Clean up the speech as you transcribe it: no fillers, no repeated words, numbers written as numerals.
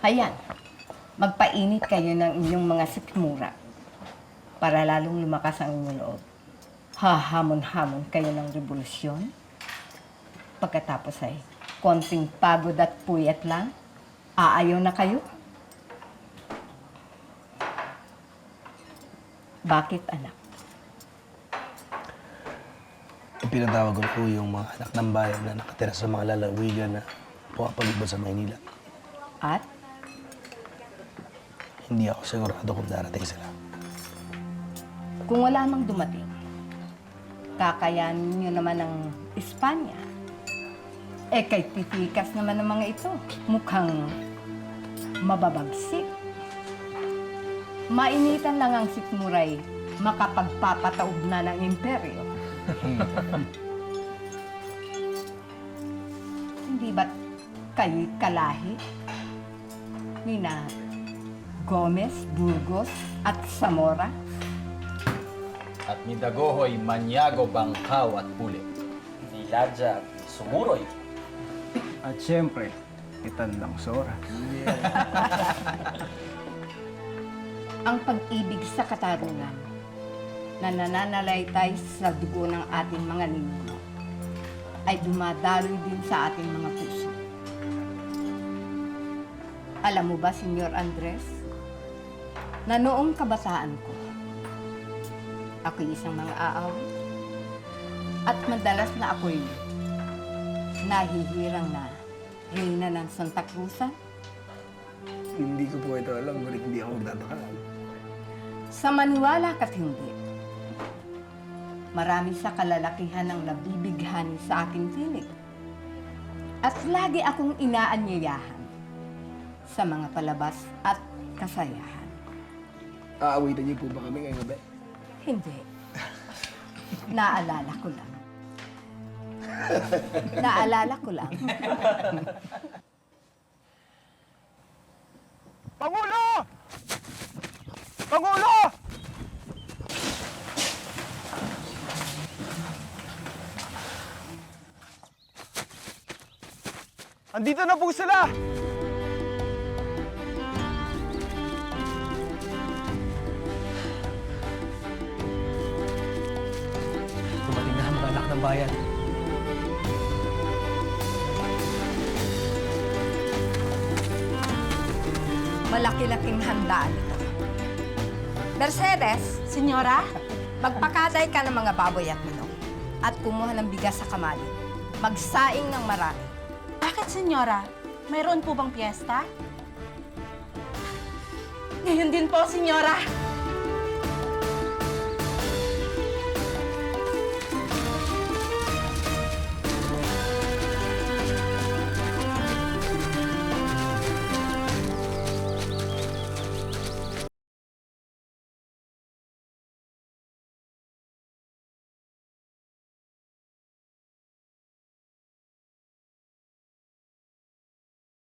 Ayan, magpainit kayo ng inyong mga sikmura para lalong lumakas ang inyong loob. Hahamon-hamon kayo ng revolusyon. Pagkatapos ay konting pagod at puyat lang, aayaw na kayo. Bakit, anak? Ipinatawag ko yung mga anak ng bayan na nakatira sa mga lalawigan na pumapalibot sa Maynila. At Hindi ako sigurado kung darating sila. kung wala mang dumating, kakayanin nyo naman ng Espanya. Eh, kay titikas naman ng mga ito. Mukhang mababagsik. Mainitan lang ang sikmuray, makapagpapataob na ng imperyo. Hindi ba't kayo'y kalahi? Nina Gomez, Burgos at Zamora? At ni Dagohoy, Maniago, Bangkaw at Puli. Ni Ladja, Sumuroy. At siyempre, Itan lang Sora. Ang pag-ibig sa katarungan na nananalaytay sa dugo ng ating mga ninuno ay dumadaloy din sa ating mga puso. Alam mo ba, Senyor Andres, na noong kabataan ko, ako'y isang mga aawit at madalas na ako'y nahihirang na reyna ng Santa Cruzan. Hindi ko po ito alam, ngunit hindi ako magtataka. Sa maniwala ka't hindi, marami sa kalalakihan ang nabibighani sa aking tinig. At lagi akong inaanyayahan sa mga palabas at kasayahan. Aawitan niyo po ba kami ngayong gabi? Hindi. Naalala ko lang. Naalala ko lang. Pangulo! Pangulo! Andito na po sila! Dumating na ang mga anak ng bayan. Malaki-laking handaan ito. Mercedes, Senyora? magpakaday ka ng mga baboy at manok at kumuha ng bigas sa kamali. Magsaing ng marami. Bakit, Senyora? Mayroon po bang piyesta? Ngayon din po, Senyora.